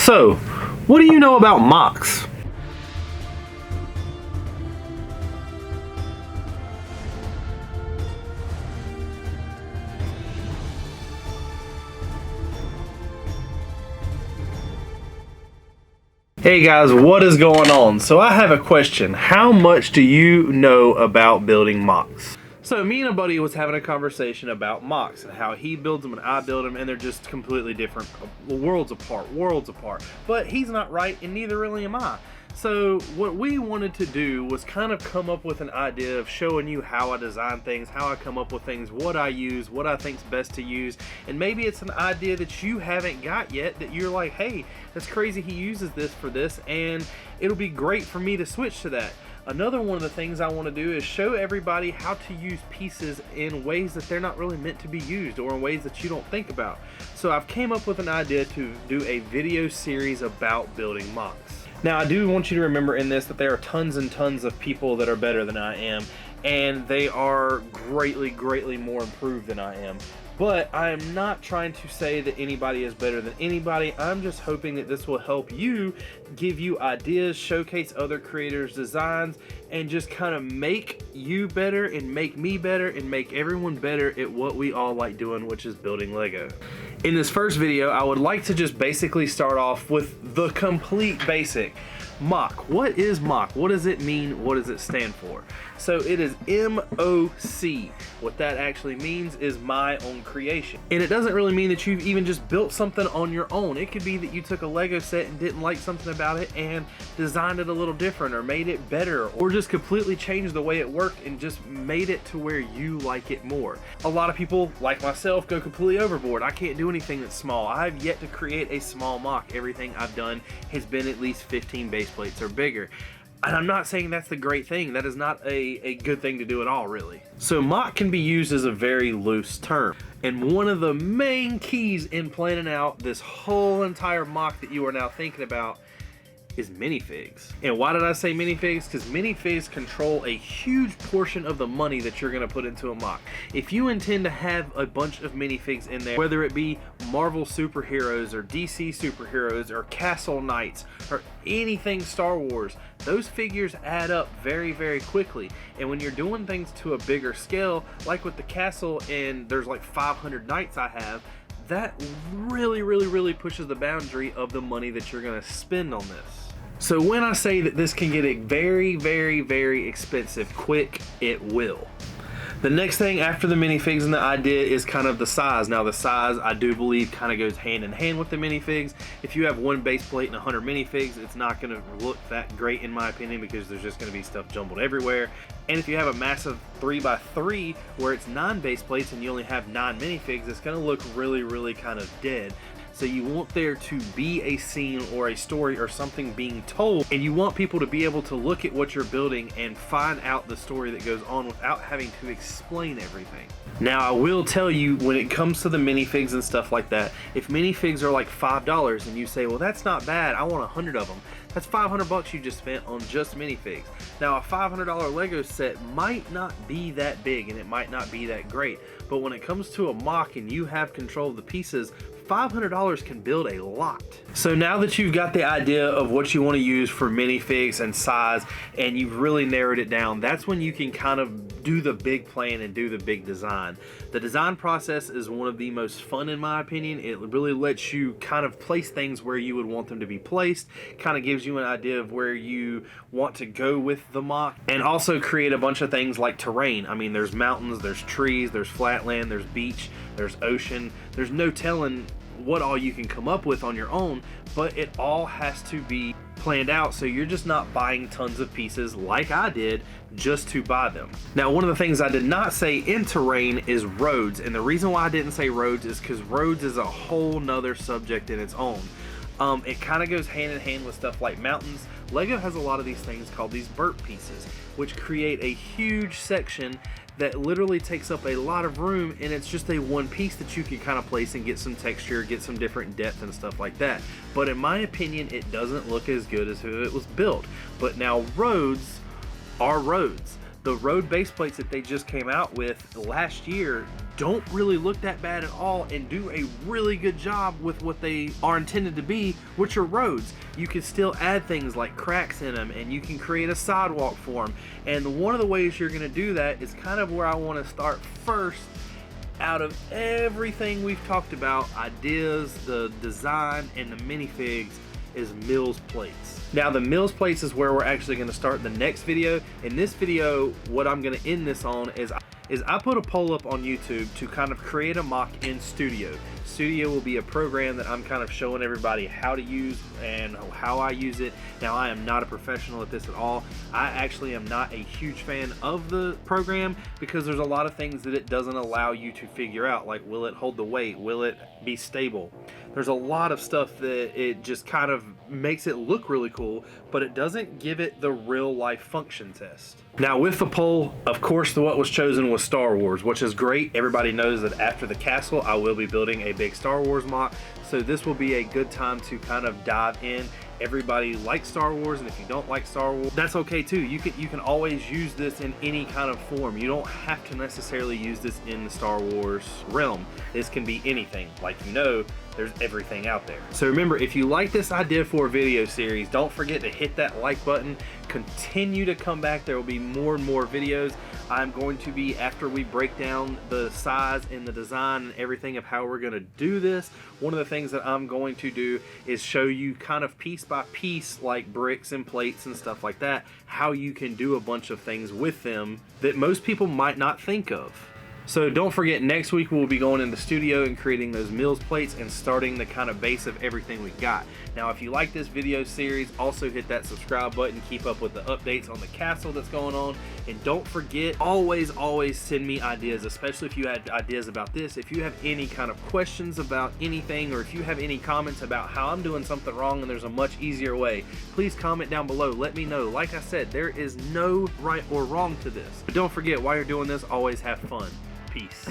So, what do you know about MOCs? Hey guys, what is going on? So I have a question. How much do you know about building MOCs? So me and a buddy was having a conversation about MOCs and how he builds them and I build them, and they're just completely different, worlds apart. But he's not right and neither really am I. So what we wanted to do was kind of come up with an idea of showing you how I design things, how I come up with things, what I use, what I think's best to use, and maybe it's an idea that you haven't got yet that you're like, hey, that's crazy he uses this for this, and it'll be great for me to switch to that. Another one of the things I want to do is show everybody how to use pieces in ways that they're not really meant to be used, or in ways that you don't think about. So I've came up with an idea to do a video series about building MOCs. Now I do want you to remember in this that there are tons and tons of people that are better than I am, and they are greatly more improved than I am. But I am not trying to say that anybody is better than anybody. I'm just hoping that this will help you, give you ideas, showcase other creators' designs, and just kind of make you better and make me better and make everyone better at what we all like doing, which is building Lego. In this first video, I would like to just basically start off with the complete basic. MOC. What is MOC? What does it mean? What does it stand for? So it is M.O.C. What that actually means is my own creation. And it doesn't really mean that you've even just built something on your own. It could be that you took a Lego set and didn't like something about it and designed it a little different, or made it better, or just completely changed the way it worked and just made it to where you like it more. A lot of people, like myself, go completely overboard. I can't do anything that's small. I've yet to create a small MOC. Everything I've done has been at least 15 base plates or bigger. And I'm not saying that's the great thing. That is not a good thing to do at all, really. So MOC can be used as a very loose term. And one of the main keys in planning out this whole entire MOC that you are now thinking about is minifigs. And why did I say minifigs? Because minifigs control a huge portion of the money that you're gonna put into a MOC. If you intend to have a bunch of minifigs in there, whether it be Marvel superheroes or DC superheroes or Castle Knights or anything Star Wars, those figures add up very quickly. And when you're doing things to a bigger scale, like with the castle, and there's like 500 knights I have, that really pushes the boundary of the money that you're gonna spend on this. So when I say that this can get it very expensive quick, it will. The next thing after the minifigs and the idea is kind of the size. Now the size, I do believe, kind of goes hand in hand with the minifigs. If you have one base plate and 100 minifigs, it's not going to look that great in my opinion, because there's just going to be stuff jumbled everywhere. And if you have a massive 3x3 where it's 9 base plates and you only have 9 minifigs, it's going to look really kind of dead. So you want there to be a scene or a story or something being told, and you want people to be able to look at what you're building and find out the story that goes on without having to explain everything. Now I will tell you, when it comes to the minifigs and stuff like that, if minifigs are like $5 and you say, well, that's not bad, I want 100 of them, that's 500 bucks you just spent on just minifigs. Now a $500 Lego set might not be that big and it might not be that great, but when it comes to a MOC and you have control of the pieces, $500 can build a lot. So now that you've got the idea of what you want to use for minifigs and size, and you've really narrowed it down, that's when you can kind of do the big plan and do the big design. The design process is one of the most fun in my opinion. It really lets you kind of place things where you would want them to be placed, kind of gives you an idea of where you want to go with the MOC, and also create a bunch of things like terrain. I mean, there's mountains, there's trees, there's flatland, there's beach, there's ocean. There's no telling what all you can come up with on your own, but it all has to be planned out, so you're just not buying tons of pieces like I did just to buy them. Now one of the things I did not say in terrain is roads, and the reason why I didn't say roads is because roads is a whole nother subject in its own. It kind of goes hand in hand with stuff like mountains. Lego has a lot of these things called these burp pieces, which create a huge section that literally takes up a lot of room, and it's just a one piece that you can kind of place and get some texture, get some different depth and stuff like that. But in my opinion, it doesn't look as good as if it was built. But now roads are roads. The road base plates that they just came out with last year don't really look that bad at all and do a really good job with what they are intended to be, which are roads. You can still add things like cracks in them, and you can create a sidewalk for them. And one of the ways you're gonna do that is kind of where I wanna start first. Out of everything we've talked about, ideas, the design, and the minifigs, is Mills plates. Now the Mills plates is where we're actually gonna start the next video. In this video, what I'm gonna end this on is I put a poll up on YouTube to kind of create a MOC in Studio. Studio will be a program that I'm kind of showing everybody how to use and how I use it. Now, I am not a professional at this at all. I actually am not a huge fan of the program because there's a lot of things that it doesn't allow you to figure out, like will it hold the weight, will it be stable. There's a lot of stuff that it just kind of makes it look really cool, but it doesn't give it the real life function test. Now with the poll, of course, what was chosen was Star Wars, which is great. Everybody knows that after the castle, I will be building a big Star Wars MOC, so this will be a good time to kind of dive in. Everybody likes Star Wars, and if you don't like Star Wars, that's okay too. You can always use this in any kind of form. You don't have to necessarily use this in the Star Wars realm. This can be anything. Like, you know, there's everything out there. So remember, if you like this idea for a video series, don't forget to hit that like button. Continue to come back. There will be more and more videos. I'm going to be, after we break down the size and the design and everything of how we're going to do this, one of the things that I'm going to do is show you kind of piece by piece, like bricks and plates and stuff like that, how you can do a bunch of things with them that most people might not think of. So don't forget, next week we'll be going into Studio and creating those Mills plates and starting the kind of base of everything we got. Now, if you like this video series, also hit that subscribe button, keep up with the updates on the castle that's going on, and don't forget, always send me ideas, especially if you had ideas about this. If you have any kind of questions about anything, or if you have any comments about how I'm doing something wrong and there's a much easier way, please comment down below. Let me know. Like I said, there is no right or wrong to this. But don't forget, while you're doing this, always have fun. Peace.